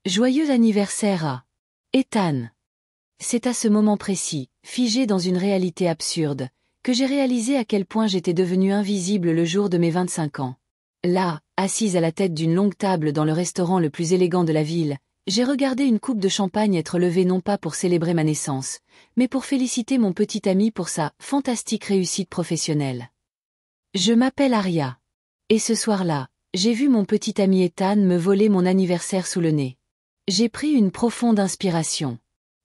Joyeux anniversaire à Ethan. C'est à ce moment précis, figé dans une réalité absurde, que j'ai réalisé à quel point j'étais devenue invisible le jour de mes 25 ans. Là, assise à la tête d'une longue table dans le restaurant le plus élégant de la ville, j'ai regardé une coupe de champagne être levée non pas pour célébrer ma naissance, mais pour féliciter mon petit ami pour sa fantastique réussite professionnelle. Je m'appelle Aria. Et ce soir-là, j'ai vu mon petit ami Ethan me voler mon anniversaire sous le nez. J'ai pris une profonde inspiration.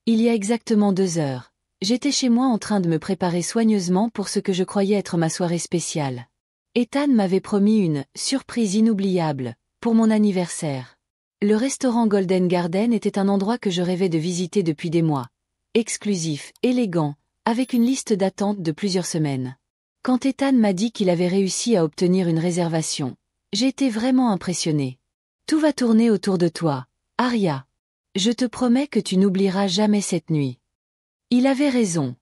Il y a exactement 2 heures, j'étais chez moi en train de me préparer soigneusement pour ce que je croyais être ma soirée spéciale. Ethan m'avait promis une « surprise inoubliable » pour mon anniversaire. Le restaurant Golden Garden était un endroit que je rêvais de visiter depuis des mois. Exclusif, élégant, avec une liste d'attente de plusieurs semaines. Quand Ethan m'a dit qu'il avait réussi à obtenir une réservation, j'ai été vraiment impressionnée. Tout va tourner autour de toi, Aria. Je te promets que tu n'oublieras jamais cette nuit. Il avait raison.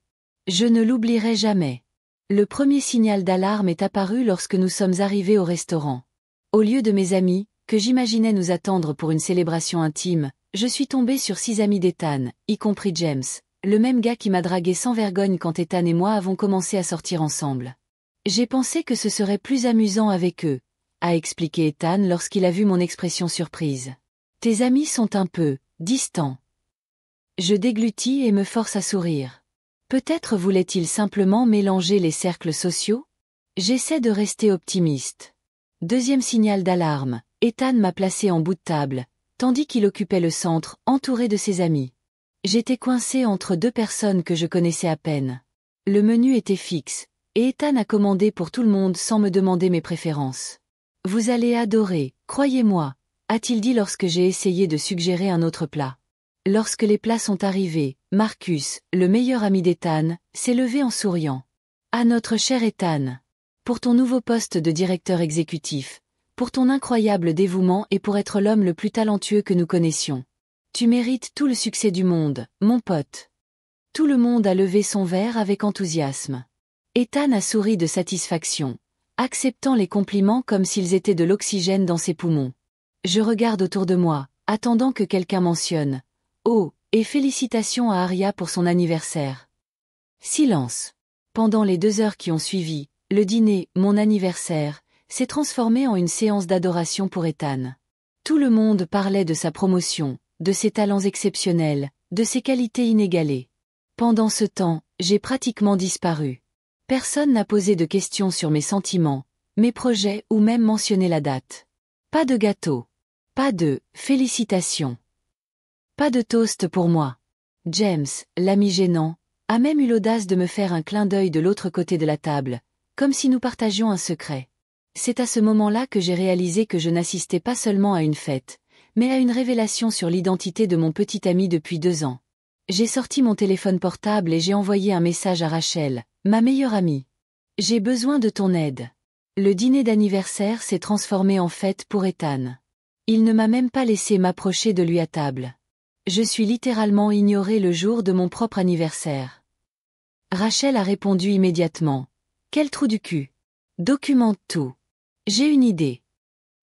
Je ne l'oublierai jamais. Le premier signal d'alarme est apparu lorsque nous sommes arrivés au restaurant. Au lieu de mes amis, que j'imaginais nous attendre pour une célébration intime, je suis tombée sur 6 amis d'Ethan, y compris James, le même gars qui m'a dragué sans vergogne quand Ethan et moi avons commencé à sortir ensemble. J'ai pensé que ce serait plus amusant avec eux, a expliqué Ethan lorsqu'il a vu mon expression surprise. Tes amis sont un peu distants. Je déglutis et me force à sourire. Peut-être voulait-il simplement mélanger les cercles sociaux? J'essaie de rester optimiste. Deuxième signal d'alarme, Ethan m'a placé en bout de table, tandis qu'il occupait le centre, entouré de ses amis. J'étais coincée entre 2 personnes que je connaissais à peine. Le menu était fixe, et Ethan a commandé pour tout le monde sans me demander mes préférences. Vous allez adorer, croyez-moi, a-t-il dit lorsque j'ai essayé de suggérer un autre plat. Lorsque les plats sont arrivés, Marcus, le meilleur ami d'Ethan, s'est levé en souriant. À notre cher Ethan. Pour ton nouveau poste de directeur exécutif, pour ton incroyable dévouement et pour être l'homme le plus talentueux que nous connaissions. Tu mérites tout le succès du monde, mon pote. Tout le monde a levé son verre avec enthousiasme. Ethan a souri de satisfaction, acceptant les compliments comme s'ils étaient de l'oxygène dans ses poumons. Je regarde autour de moi, attendant que quelqu'un mentionne. Oh, et félicitations à Aria pour son anniversaire. Silence. Pendant les 2 heures qui ont suivi, le dîner, mon anniversaire, s'est transformé en une séance d'adoration pour Ethan. Tout le monde parlait de sa promotion, de ses talents exceptionnels, de ses qualités inégalées. Pendant ce temps, j'ai pratiquement disparu. Personne n'a posé de questions sur mes sentiments, mes projets ou même mentionné la date. Pas de gâteau. Pas de « félicitations ». Pas de toast pour moi. James, l'ami gênant, a même eu l'audace de me faire un clin d'œil de l'autre côté de la table, comme si nous partagions un secret. C'est à ce moment-là que j'ai réalisé que je n'assistais pas seulement à une fête, mais à une révélation sur l'identité de mon petit ami depuis 2 ans. J'ai sorti mon téléphone portable et j'ai envoyé un message à Rachel, ma meilleure amie. J'ai besoin de ton aide. Le dîner d'anniversaire s'est transformé en fête pour Ethan. Il ne m'a même pas laissé m'approcher de lui à table. Je suis littéralement ignorée le jour de mon propre anniversaire. Rachel a répondu immédiatement. Quel trou du cul. Documente tout. J'ai une idée.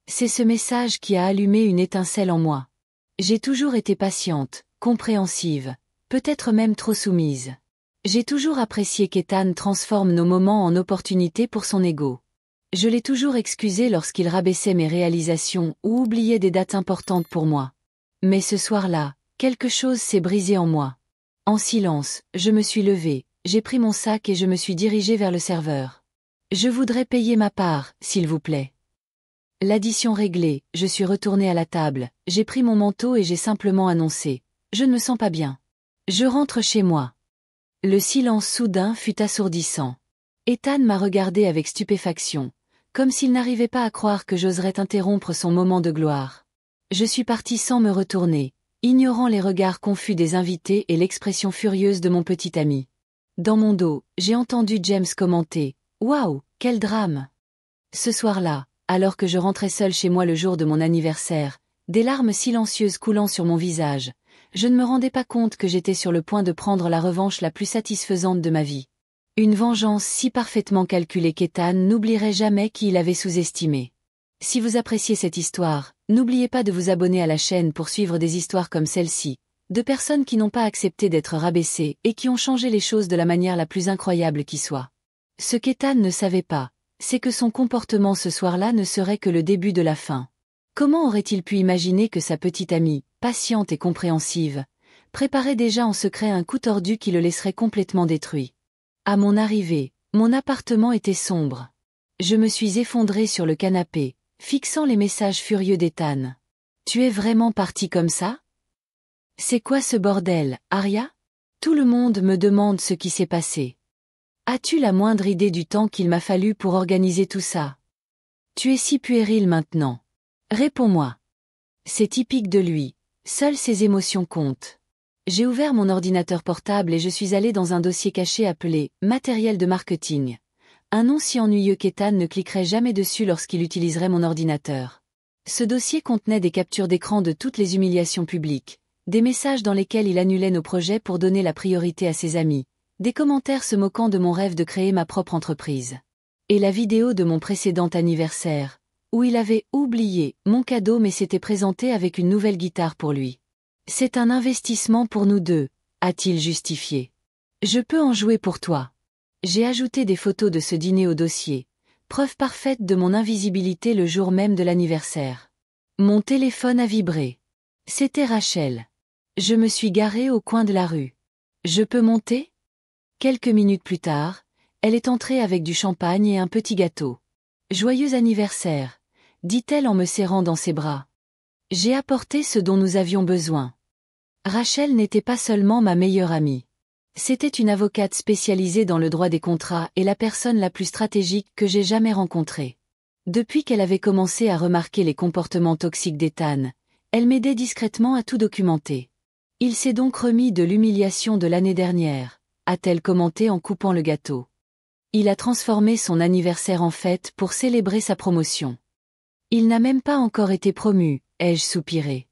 C'est ce message qui a allumé une étincelle en moi. J'ai toujours été patiente, compréhensive, peut-être même trop soumise. J'ai toujours apprécié qu'Ethan transforme nos moments en opportunités pour son ego. Je l'ai toujours excusé lorsqu'il rabaissait mes réalisations ou oubliait des dates importantes pour moi. Mais ce soir-là, quelque chose s'est brisé en moi. En silence, je me suis levée, j'ai pris mon sac et je me suis dirigée vers le serveur. Je voudrais payer ma part, s'il vous plaît. L'addition réglée, je suis retournée à la table, j'ai pris mon manteau et j'ai simplement annoncé. Je ne me sens pas bien. Je rentre chez moi. Le silence soudain fut assourdissant. Ethan m'a regardé avec stupéfaction, comme s'il n'arrivait pas à croire que j'oserais interrompre son moment de gloire. Je suis partie sans me retourner, ignorant les regards confus des invités et l'expression furieuse de mon petit ami. Dans mon dos, j'ai entendu James commenter « Waouh, quel drame !» Ce soir-là, alors que je rentrais seule chez moi le jour de mon anniversaire, des larmes silencieuses coulant sur mon visage, je ne me rendais pas compte que j'étais sur le point de prendre la revanche la plus satisfaisante de ma vie. Une vengeance si parfaitement calculée qu'Ethan n'oublierait jamais qui il avait sous-estimé. Si vous appréciez cette histoire, N'oubliez pas de vous abonner à la chaîne pour suivre des histoires comme celle-ci, de personnes qui n'ont pas accepté d'être rabaissées et qui ont changé les choses de la manière la plus incroyable qui soit. Ce qu'Ethan ne savait pas, c'est que son comportement ce soir-là ne serait que le début de la fin. Comment aurait-il pu imaginer que sa petite amie, patiente et compréhensive, préparait déjà en secret un coup tordu qui le laisserait complètement détruit? À mon arrivée, mon appartement était sombre. Je me suis effondrée sur le canapé, fixant les messages furieux d'Ethan. « Tu es vraiment parti comme ça? C'est quoi ce bordel, Aria? Tout le monde me demande ce qui s'est passé. As-tu la moindre idée du temps qu'il m'a fallu pour organiser tout ça? Tu es si puéril maintenant. Réponds-moi. » C'est typique de lui, seules ses émotions comptent. J'ai ouvert mon ordinateur portable et je suis allé dans un dossier caché appelé « Matériel de marketing ». Un nom si ennuyeux qu'Ethan ne cliquerait jamais dessus lorsqu'il utiliserait mon ordinateur. Ce dossier contenait des captures d'écran de toutes les humiliations publiques, des messages dans lesquels il annulait nos projets pour donner la priorité à ses amis, des commentaires se moquant de mon rêve de créer ma propre entreprise. Et la vidéo de mon précédent anniversaire, où il avait oublié mon cadeau mais s'était présenté avec une nouvelle guitare pour lui. C'est un investissement pour nous deux, a-t-il justifié. Je peux en jouer pour toi. J'ai ajouté des photos de ce dîner au dossier, preuve parfaite de mon invisibilité le jour même de l'anniversaire. Mon téléphone a vibré. C'était Rachel. Je me suis garée au coin de la rue. Je peux monter? Quelques minutes plus tard, elle est entrée avec du champagne et un petit gâteau. Joyeux anniversaire, dit-elle en me serrant dans ses bras. J'ai apporté ce dont nous avions besoin. Rachel n'était pas seulement ma meilleure amie. C'était une avocate spécialisée dans le droit des contrats et la personne la plus stratégique que j'ai jamais rencontrée. Depuis qu'elle avait commencé à remarquer les comportements toxiques d'Ethan, elle m'aidait discrètement à tout documenter. Il s'est donc remis de l'humiliation de l'année dernière, a-t-elle commenté en coupant le gâteau. Il a transformé son anniversaire en fête pour célébrer sa promotion. Il n'a même pas encore été promu, ai-je soupiré.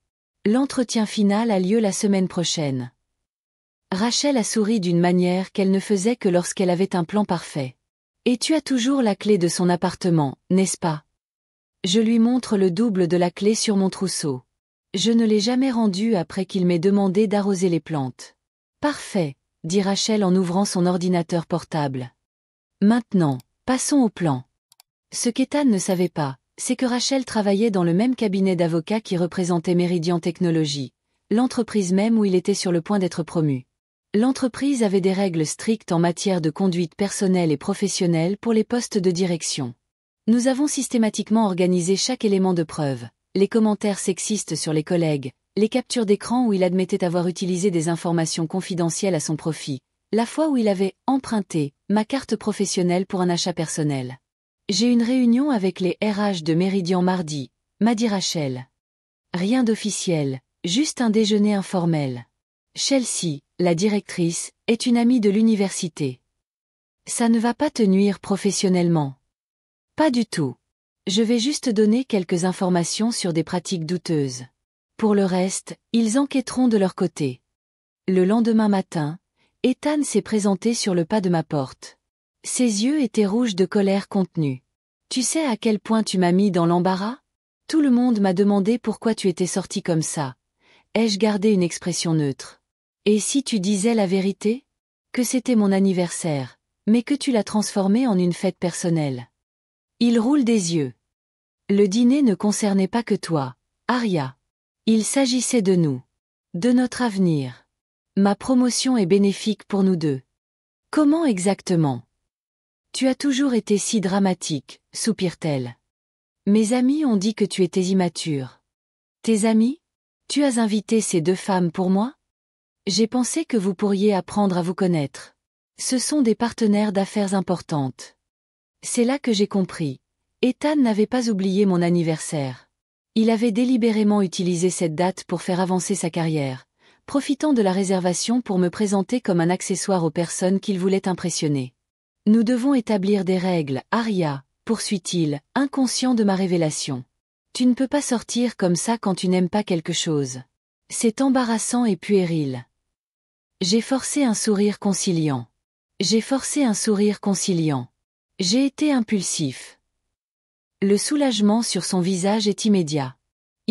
L'entretien final a lieu la semaine prochaine. Rachel a souri d'une manière qu'elle ne faisait que lorsqu'elle avait un plan parfait. Et tu as toujours la clé de son appartement, n'est-ce pas? Je lui montre le double de la clé sur mon trousseau. Je ne l'ai jamais rendue après qu'il m'ait demandé d'arroser les plantes. Parfait, dit Rachel en ouvrant son ordinateur portable. Maintenant, passons au plan. Ce qu'Ethan ne savait pas, c'est que Rachel travaillait dans le même cabinet d'avocats qui représentait Meridian Technologies, l'entreprise même où il était sur le point d'être promu. L'entreprise avait des règles strictes en matière de conduite personnelle et professionnelle pour les postes de direction. Nous avons systématiquement organisé chaque élément de preuve, les commentaires sexistes sur les collègues, les captures d'écran où il admettait avoir utilisé des informations confidentielles à son profit, la fois où il avait emprunté ma carte professionnelle pour un achat personnel. J'ai une réunion avec les RH de Meridian mardi, m'a dit Rachel. Rien d'officiel, juste un déjeuner informel. Chelsea, la directrice, est une amie de l'université. Ça ne va pas te nuire professionnellement. Pas du tout. Je vais juste donner quelques informations sur des pratiques douteuses. Pour le reste, ils enquêteront de leur côté. Le lendemain matin, Ethan s'est présenté sur le pas de ma porte. Ses yeux étaient rouges de colère contenue. Tu sais à quel point tu m'as mis dans l'embarras? Tout le monde m'a demandé pourquoi tu étais sorti comme ça. Ai-je gardé une expression neutre? Et si tu disais la vérité? Que c'était mon anniversaire, mais que tu l'as transformé en une fête personnelle. Il roule des yeux. Le dîner ne concernait pas que toi, Aria. Il s'agissait de nous. De notre avenir. Ma promotion est bénéfique pour nous deux. Comment exactement? Tu as toujours été si dramatique, soupire-t-elle. Mes amis ont dit que tu étais immature. Tes amis? Tu as invité ces deux femmes pour moi? J'ai pensé que vous pourriez apprendre à vous connaître. Ce sont des partenaires d'affaires importantes. C'est là que j'ai compris. Ethan n'avait pas oublié mon anniversaire. Il avait délibérément utilisé cette date pour faire avancer sa carrière, profitant de la réservation pour me présenter comme un accessoire aux personnes qu'il voulait impressionner. Nous devons établir des règles, Aria, poursuit-il, inconscient de ma révélation. Tu ne peux pas sortir comme ça quand tu n'aimes pas quelque chose. C'est embarrassant et puéril. J'ai forcé un sourire conciliant. J'ai été impulsif. Le soulagement sur son visage est immédiat.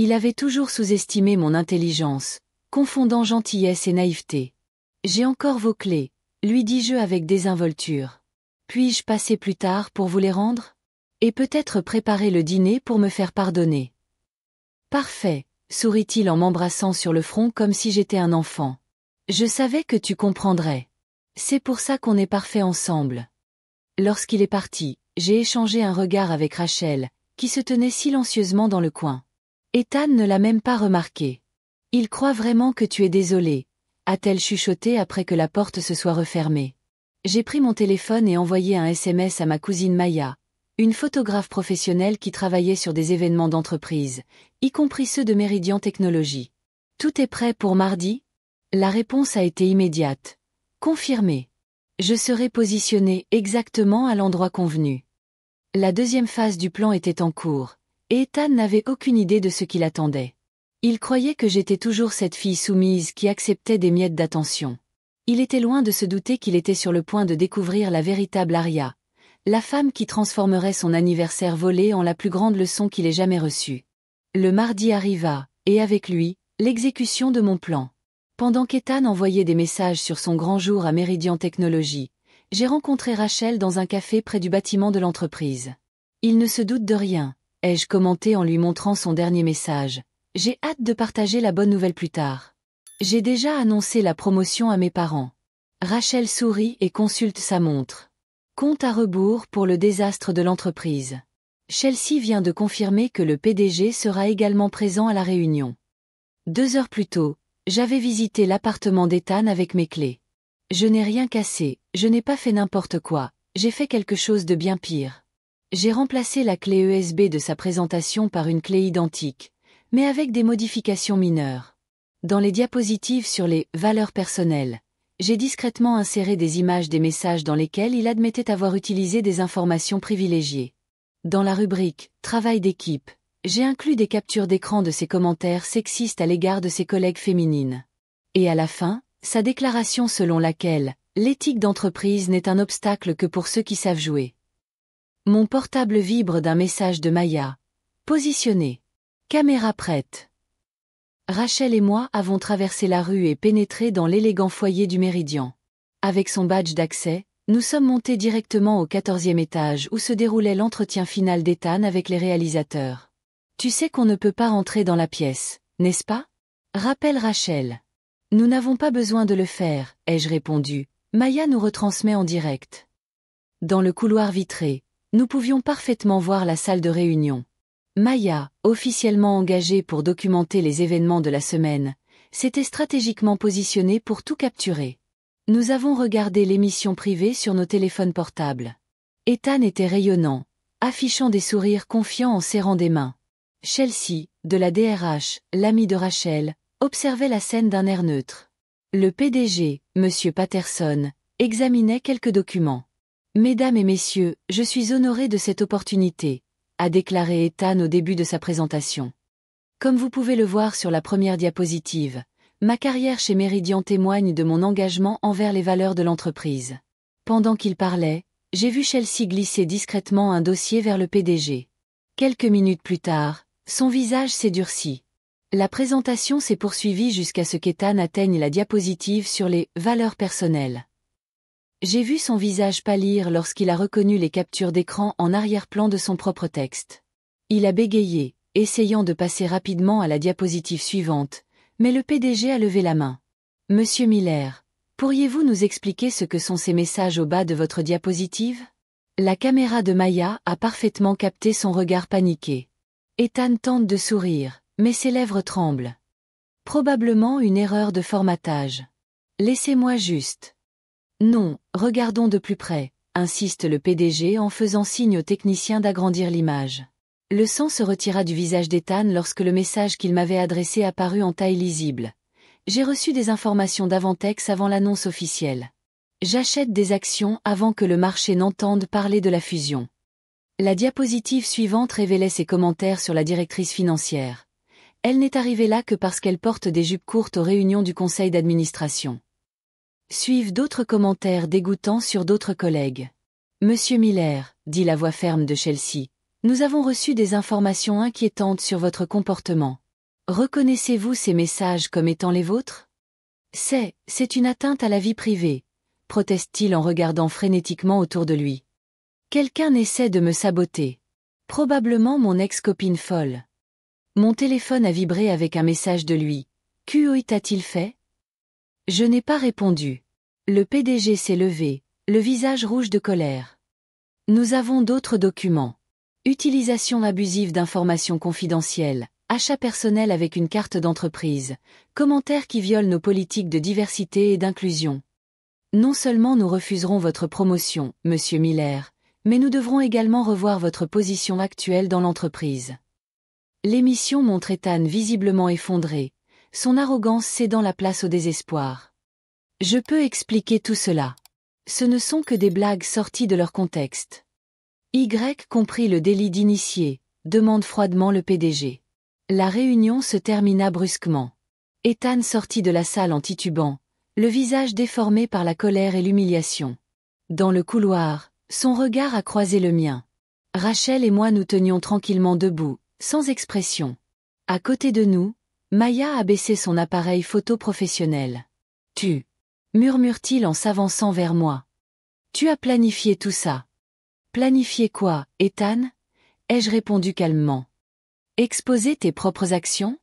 Il avait toujours sous-estimé mon intelligence, confondant gentillesse et naïveté. J'ai encore vos clés, lui dis-je avec désinvolture. Puis-je passer plus tard pour vous les rendre? Et peut-être préparer le dîner pour me faire pardonner. Parfait, sourit-il en m'embrassant sur le front comme si j'étais un enfant. Je savais que tu comprendrais. C'est pour ça qu'on est parfait ensemble. Lorsqu'il est parti, j'ai échangé un regard avec Rachel, qui se tenait silencieusement dans le coin. Ethan ne l'a même pas remarqué. Il croit vraiment que tu es désolé, a-t-elle chuchoté après que la porte se soit refermée. J'ai pris mon téléphone et envoyé un SMS à ma cousine Maya, une photographe professionnelle qui travaillait sur des événements d'entreprise, y compris ceux de Meridian Technologies. Tout est prêt pour mardi? La réponse a été immédiate. Confirmé. Je serai positionné exactement à l'endroit convenu. La deuxième phase du plan était en cours, et Ethan n'avait aucune idée de ce qui l'attendait. Il croyait que j'étais toujours cette fille soumise qui acceptait des miettes d'attention. Il était loin de se douter qu'il était sur le point de découvrir la véritable Aria, la femme qui transformerait son anniversaire volé en la plus grande leçon qu'il ait jamais reçue. Le mardi arriva, et avec lui, l'exécution de mon plan. Pendant qu'Ethan envoyait des messages sur son grand jour à Meridian Technologies, j'ai rencontré Rachel dans un café près du bâtiment de l'entreprise. Il ne se doute de rien, ai-je commenté en lui montrant son dernier message. J'ai hâte de partager la bonne nouvelle plus tard. J'ai déjà annoncé la promotion à mes parents. Rachel sourit et consulte sa montre. Compte à rebours pour le désastre de l'entreprise. Chelsea vient de confirmer que le PDG sera également présent à la réunion. 2 heures plus tôt, j'avais visité l'appartement d'Ethan avec mes clés. Je n'ai rien cassé, je n'ai pas fait n'importe quoi, j'ai fait quelque chose de bien pire. J'ai remplacé la clé USB de sa présentation par une clé identique, mais avec des modifications mineures. Dans les diapositives sur les « valeurs personnelles », j'ai discrètement inséré des images des messages dans lesquels il admettait avoir utilisé des informations privilégiées. Dans la rubrique « Travail d'équipe », j'ai inclus des captures d'écran de ses commentaires sexistes à l'égard de ses collègues féminines. Et à la fin, sa déclaration selon laquelle « l'éthique d'entreprise n'est un obstacle que pour ceux qui savent jouer ». Mon portable vibre d'un message de Maya. Positionné. Caméra prête. Rachel et moi avons traversé la rue et pénétré dans l'élégant foyer du Méridien. Avec son badge d'accès, nous sommes montés directement au 14e étage où se déroulait l'entretien final d'Ethan avec les réalisateurs. Tu sais qu'on ne peut pas rentrer dans la pièce, n'est-ce pas? Rappelle Rachel. Nous n'avons pas besoin de le faire, ai-je répondu. Maya nous retransmet en direct. Dans le couloir vitré, nous pouvions parfaitement voir la salle de réunion. Maya, officiellement engagée pour documenter les événements de la semaine, s'était stratégiquement positionnée pour tout capturer. Nous avons regardé l'émission privée sur nos téléphones portables. Ethan était rayonnant, affichant des sourires confiants en serrant des mains. Chelsea, de la DRH, l'amie de Rachel, observait la scène d'un air neutre. Le PDG, M. Patterson, examinait quelques documents. « Mesdames et messieurs, je suis honoré de cette opportunité », a déclaré Ethan au début de sa présentation. Comme vous pouvez le voir sur la première diapositive, ma carrière chez Meridian témoigne de mon engagement envers les valeurs de l'entreprise. Pendant qu'il parlait, j'ai vu Chelsea glisser discrètement un dossier vers le PDG. Quelques minutes plus tard, son visage s'est durci. La présentation s'est poursuivie jusqu'à ce qu'Ethan atteigne la diapositive sur les « valeurs personnelles ». J'ai vu son visage pâlir lorsqu'il a reconnu les captures d'écran en arrière-plan de son propre texte. Il a bégayé, essayant de passer rapidement à la diapositive suivante, mais le PDG a levé la main. « Monsieur Miller, pourriez-vous nous expliquer ce que sont ces messages au bas de votre diapositive ?» La caméra de Maya a parfaitement capté son regard paniqué. Ethan tente de sourire, mais ses lèvres tremblent. Probablement une erreur de formatage. Laissez-moi juste. Non, regardons de plus près, insiste le PDG en faisant signe au technicien d'agrandir l'image. Le sang se retira du visage d'Ethan lorsque le message qu'il m'avait adressé apparut en taille lisible. J'ai reçu des informations d'Avantex avant l'annonce officielle. J'achète des actions avant que le marché n'entende parler de la fusion. La diapositive suivante révélait ses commentaires sur la directrice financière. Elle n'est arrivée là que parce qu'elle porte des jupes courtes aux réunions du conseil d'administration. Suivent d'autres commentaires dégoûtants sur d'autres collègues. « Monsieur Miller, » dit la voix ferme de Chelsea, « nous avons reçu des informations inquiétantes sur votre comportement. Reconnaissez-vous ces messages comme étant les vôtres? C'est une atteinte à la vie privée, proteste-t-il en regardant frénétiquement autour de lui. Quelqu'un essaie de me saboter. Probablement mon ex-copine folle. Mon téléphone a vibré avec un message de lui. Qo t'a-t-il fait? Je n'ai pas répondu. Le PDG s'est levé, le visage rouge de colère. Nous avons d'autres documents. Utilisation abusive d'informations confidentielles, achat personnel avec une carte d'entreprise, commentaires qui violent nos politiques de diversité et d'inclusion. Non seulement nous refuserons votre promotion, Monsieur Miller, mais nous devrons également revoir votre position actuelle dans l'entreprise. L'émission montre Ethan visiblement effondré, son arrogance cédant la place au désespoir. Je peux expliquer tout cela. Ce ne sont que des blagues sorties de leur contexte. Y compris le délit d'initié, demande froidement le PDG. La réunion se termina brusquement. Ethan sortit de la salle en titubant, le visage déformé par la colère et l'humiliation. Dans le couloir, son regard a croisé le mien. Rachel et moi nous tenions tranquillement debout, sans expression. À côté de nous, Maya a baissé son appareil photo professionnel. Tu, murmure-t-il en s'avançant vers moi. Tu as planifié tout ça. Planifié quoi, Ethan? Ai-je répondu calmement. Exposer tes propres actions?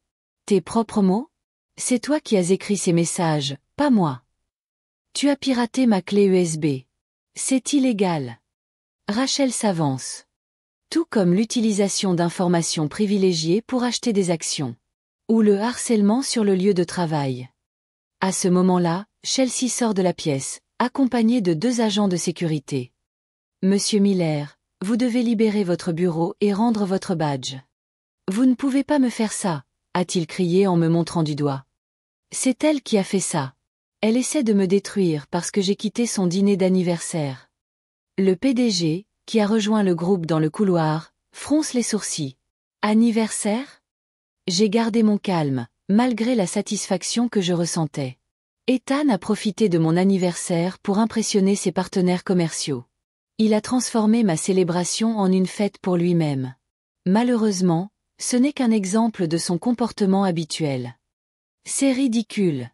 Tes propres mots? C'est toi qui as écrit ces messages, pas moi. Tu as piraté ma clé USB. C'est illégal. Rachel s'avance. Tout comme l'utilisation d'informations privilégiées pour acheter des actions. Ou le harcèlement sur le lieu de travail. À ce moment-là, Chelsea sort de la pièce, accompagnée de 2 agents de sécurité. Monsieur Miller, vous devez libérer votre bureau et rendre votre badge. Vous ne pouvez pas me faire ça, a-t-il crié en me montrant du doigt. C'est elle qui a fait ça. Elle essaie de me détruire parce que j'ai quitté son dîner d'anniversaire. Le PDG, qui a rejoint le groupe dans le couloir, fronce les sourcils. Anniversaire? J'ai gardé mon calme, malgré la satisfaction que je ressentais. Ethan a profité de mon anniversaire pour impressionner ses partenaires commerciaux. Il a transformé ma célébration en une fête pour lui-même. Malheureusement, ce n'est qu'un exemple de son comportement habituel. C'est ridicule.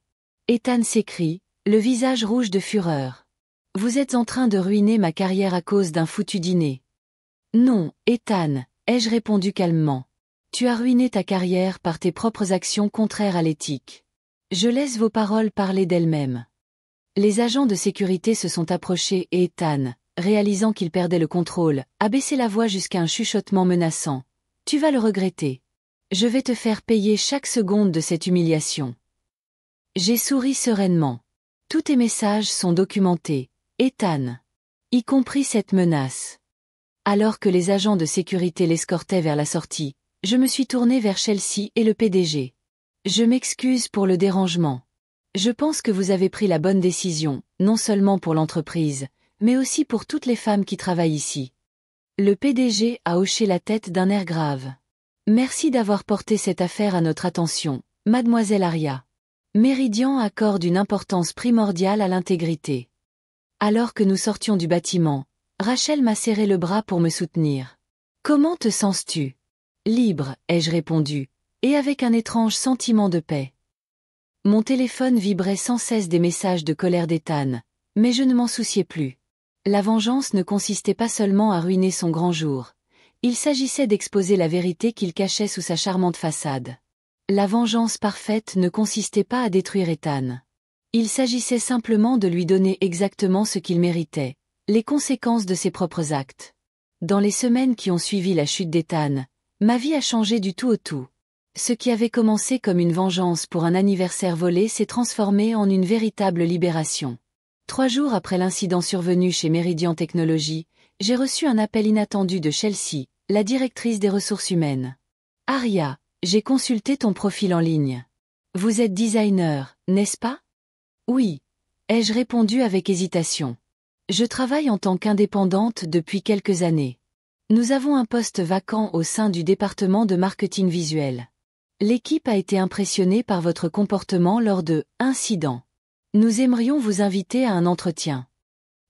Ethan s'écrie, le visage rouge de fureur. Vous êtes en train de ruiner ma carrière à cause d'un foutu dîner. Non, Ethan, ai-je répondu calmement. Tu as ruiné ta carrière par tes propres actions contraires à l'éthique. Je laisse vos paroles parler d'elles-mêmes. Les agents de sécurité se sont approchés et Ethan, réalisant qu'il perdait le contrôle, a baissé la voix jusqu'à un chuchotement menaçant. Tu vas le regretter. Je vais te faire payer chaque seconde de cette humiliation. J'ai souri sereinement. Tous tes messages sont documentés, Ethan. Y compris cette menace. Alors que les agents de sécurité l'escortaient vers la sortie, je me suis tourné vers Chelsea et le PDG. Je m'excuse pour le dérangement. Je pense que vous avez pris la bonne décision, non seulement pour l'entreprise, mais aussi pour toutes les femmes qui travaillent ici. Le PDG a hoché la tête d'un air grave. Merci d'avoir porté cette affaire à notre attention, mademoiselle Aria. Meridian accorde une importance primordiale à l'intégrité. Alors que nous sortions du bâtiment, Rachel m'a serré le bras pour me soutenir. Comment te sens-tu? Libre, ai-je répondu, et avec un étrange sentiment de paix. Mon téléphone vibrait sans cesse des messages de colère d'Ethan, mais je ne m'en souciais plus. La vengeance ne consistait pas seulement à ruiner son grand jour. Il s'agissait d'exposer la vérité qu'il cachait sous sa charmante façade. La vengeance parfaite ne consistait pas à détruire Ethan. Il s'agissait simplement de lui donner exactement ce qu'il méritait, les conséquences de ses propres actes. Dans les semaines qui ont suivi la chute d'Ethan, ma vie a changé du tout au tout. Ce qui avait commencé comme une vengeance pour un anniversaire volé s'est transformé en une véritable libération. 3 jours après l'incident survenu chez Meridian Technologies, j'ai reçu un appel inattendu de Chelsea, la directrice des ressources humaines. Aria, j'ai consulté ton profil en ligne. Vous êtes designer, n'est-ce pas? Oui, ai-je répondu avec hésitation. Je travaille en tant qu'indépendante depuis quelques années. Nous avons un poste vacant au sein du département de marketing visuel. L'équipe a été impressionnée par votre comportement lors de incidents. Nous aimerions vous inviter à un entretien.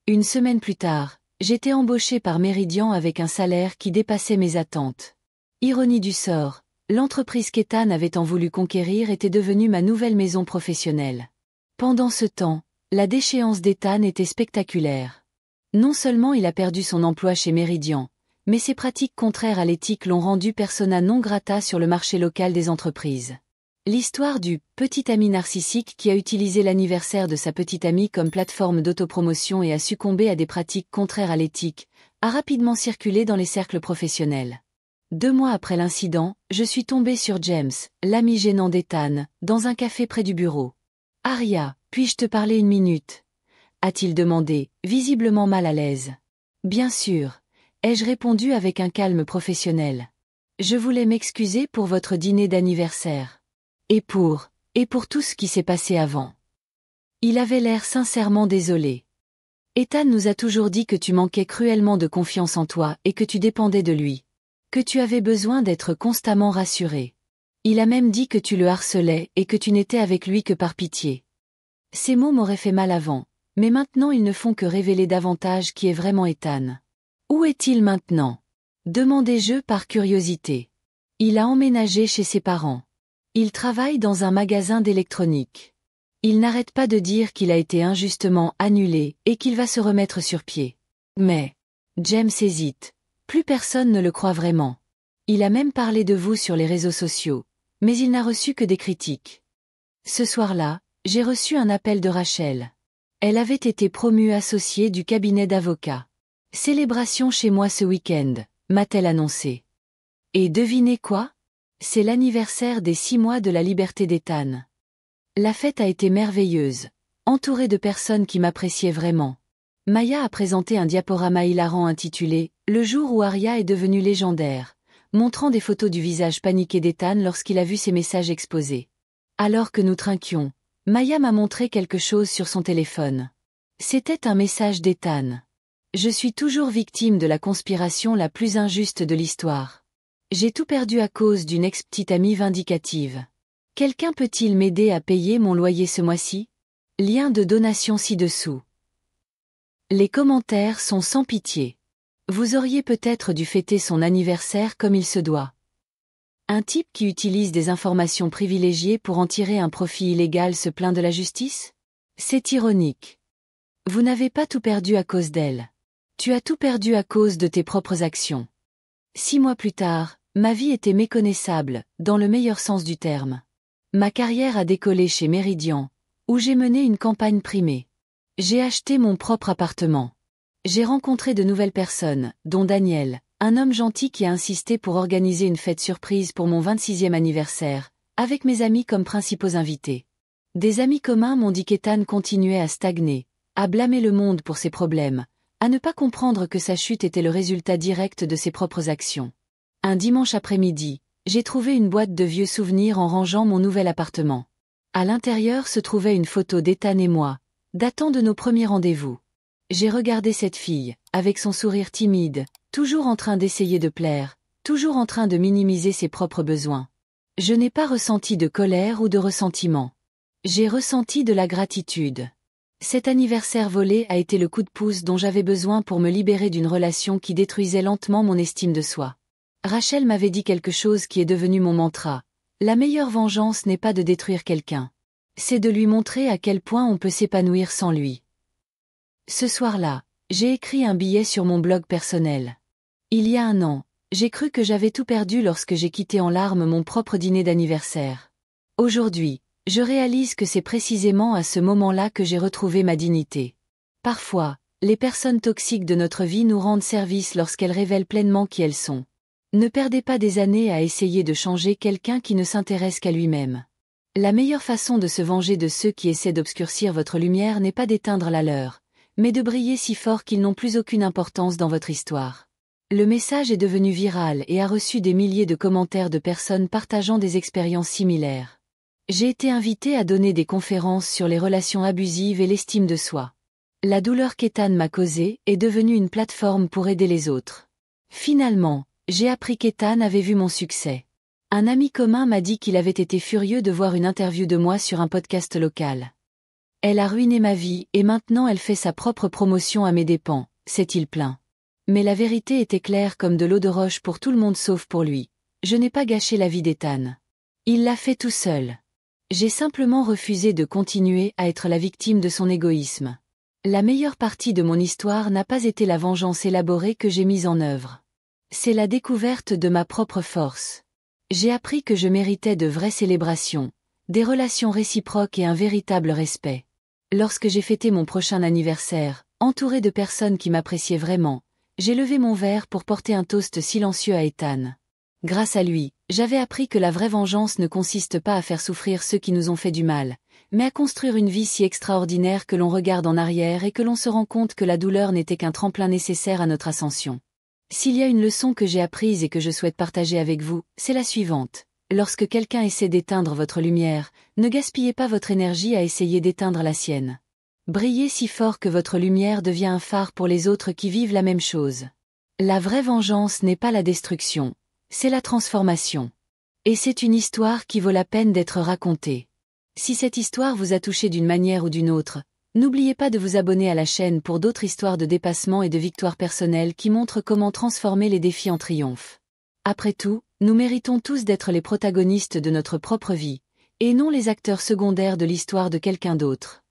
Une semaine plus tard, j'étais embauchée par Meridian avec un salaire qui dépassait mes attentes. Ironie du sort, l'entreprise qu'Ethan avait tant voulu conquérir était devenue ma nouvelle maison professionnelle. Pendant ce temps, la déchéance d'Ethan était spectaculaire. Non seulement il a perdu son emploi chez Meridian, mais ses pratiques contraires à l'éthique l'ont rendu persona non grata sur le marché local des entreprises. L'histoire du « petit ami narcissique qui a utilisé l'anniversaire de sa petite amie comme plateforme d'autopromotion et a succombé à des pratiques contraires à l'éthique » a rapidement circulé dans les cercles professionnels. 2 mois après l'incident, je suis tombée sur James, l'ami gênant d'Ethan, dans un café près du bureau. « Aria, puis-je te parler 1 minute ?» a-t-il demandé, visiblement mal à l'aise. « Bien sûr », ai-je répondu avec un calme professionnel. « Je voulais m'excuser pour votre dîner d'anniversaire. Et pour tout ce qui s'est passé avant. » Il avait l'air sincèrement désolé. « Ethan nous a toujours dit que tu manquais cruellement de confiance en toi et que tu dépendais de lui. Que tu avais besoin d'être constamment rassuré. Il a même dit que tu le harcelais et que tu n'étais avec lui que par pitié. » Ces mots m'auraient fait mal avant, mais maintenant ils ne font que révéler davantage qui est vraiment Ethan. Où est-il maintenant? Demandai-je par curiosité. Il a emménagé chez ses parents. Il travaille dans un magasin d'électronique. Il n'arrête pas de dire qu'il a été injustement annulé et qu'il va se remettre sur pied. Mais James hésite. Plus personne ne le croit vraiment. Il a même parlé de vous sur les réseaux sociaux, mais il n'a reçu que des critiques. Ce soir-là, j'ai reçu un appel de Rachel. Elle avait été promue associée du cabinet d'avocats. Célébration chez moi ce week-end, m'a-t-elle annoncé. Et devinez quoi? C'est l'anniversaire des 6 mois de la liberté d'Ethan. La fête a été merveilleuse, entourée de personnes qui m'appréciaient vraiment. Maya a présenté un diaporama hilarant intitulé « Le jour où Aria est devenue légendaire », montrant des photos du visage paniqué d'Ethan lorsqu'il a vu ses messages exposés. Alors que nous trinquions, Maya m'a montré quelque chose sur son téléphone. C'était un message d'Ethan. « Je suis toujours victime de la conspiration la plus injuste de l'histoire. J'ai tout perdu à cause d'une ex-petite amie vindicative. Quelqu'un peut-il m'aider à payer mon loyer ce mois-ci? Lien de donation ci-dessous. » Les commentaires sont sans pitié. Vous auriez peut-être dû fêter son anniversaire comme il se doit. Un type qui utilise des informations privilégiées pour en tirer un profit illégal se plaint de la justice? C'est ironique. Vous n'avez pas tout perdu à cause d'elle. Tu as tout perdu à cause de tes propres actions. 6 mois plus tard, ma vie était méconnaissable, dans le meilleur sens du terme. Ma carrière a décollé chez Meridian, où j'ai mené une campagne primée. J'ai acheté mon propre appartement. J'ai rencontré de nouvelles personnes, dont Daniel, un homme gentil qui a insisté pour organiser une fête surprise pour mon 26e anniversaire, avec mes amis comme principaux invités. Des amis communs m'ont dit qu'Ethan continuait à stagner, à blâmer le monde pour ses problèmes, à ne pas comprendre que sa chute était le résultat direct de ses propres actions. Un dimanche après-midi, j'ai trouvé une boîte de vieux souvenirs en rangeant mon nouvel appartement. À l'intérieur se trouvait une photo d'Ethan et moi, datant de nos premiers rendez-vous. J'ai regardé cette fille, avec son sourire timide, toujours en train d'essayer de plaire, toujours en train de minimiser ses propres besoins. Je n'ai pas ressenti de colère ou de ressentiment. J'ai ressenti de la gratitude. Cet anniversaire volé a été le coup de pouce dont j'avais besoin pour me libérer d'une relation qui détruisait lentement mon estime de soi. Rachel m'avait dit quelque chose qui est devenu mon mantra. La meilleure vengeance n'est pas de détruire quelqu'un. C'est de lui montrer à quel point on peut s'épanouir sans lui. Ce soir-là, j'ai écrit un billet sur mon blog personnel. Il y a 1 an, j'ai cru que j'avais tout perdu lorsque j'ai quitté en larmes mon propre dîner d'anniversaire. Aujourd'hui, je réalise que c'est précisément à ce moment-là que j'ai retrouvé ma dignité. Parfois, les personnes toxiques de notre vie nous rendent service lorsqu'elles révèlent pleinement qui elles sont. Ne perdez pas des années à essayer de changer quelqu'un qui ne s'intéresse qu'à lui-même. La meilleure façon de se venger de ceux qui essaient d'obscurcir votre lumière n'est pas d'éteindre la leur, mais de briller si fort qu'ils n'ont plus aucune importance dans votre histoire. Le message est devenu viral et a reçu des milliers de commentaires de personnes partageant des expériences similaires. J'ai été invitée à donner des conférences sur les relations abusives et l'estime de soi. La douleur qu'Ethan m'a causée est devenue une plateforme pour aider les autres. Finalement, j'ai appris qu'Ethan avait vu mon succès. Un ami commun m'a dit qu'il avait été furieux de voir une interview de moi sur un podcast local. Elle a ruiné ma vie et maintenant elle fait sa propre promotion à mes dépens, s'est-il plaint. Mais la vérité était claire comme de l'eau de roche pour tout le monde sauf pour lui. je n'ai pas gâché la vie d'Ethan. Il l'a fait tout seul. J'ai simplement refusé de continuer à être la victime de son égoïsme. La meilleure partie de mon histoire n'a pas été la vengeance élaborée que j'ai mise en œuvre. C'est la découverte de ma propre force. J'ai appris que je méritais de vraies célébrations, des relations réciproques et un véritable respect. Lorsque j'ai fêté mon prochain anniversaire, entouré de personnes qui m'appréciaient vraiment, j'ai levé mon verre pour porter un toast silencieux à Ethan. Grâce à lui, j'avais appris que la vraie vengeance ne consiste pas à faire souffrir ceux qui nous ont fait du mal, mais à construire une vie si extraordinaire que l'on regarde en arrière et que l'on se rend compte que la douleur n'était qu'un tremplin nécessaire à notre ascension. S'il y a une leçon que j'ai apprise et que je souhaite partager avec vous, c'est la suivante. Lorsque quelqu'un essaie d'éteindre votre lumière, ne gaspillez pas votre énergie à essayer d'éteindre la sienne. Brillez si fort que votre lumière devient un phare pour les autres qui vivent la même chose. La vraie vengeance n'est pas la destruction. C'est la transformation. Et c'est une histoire qui vaut la peine d'être racontée. Si cette histoire vous a touché d'une manière ou d'une autre, n'oubliez pas de vous abonner à la chaîne pour d'autres histoires de dépassement et de victoires personnelles qui montrent comment transformer les défis en triomphe. Après tout, nous méritons tous d'être les protagonistes de notre propre vie, et non les acteurs secondaires de l'histoire de quelqu'un d'autre.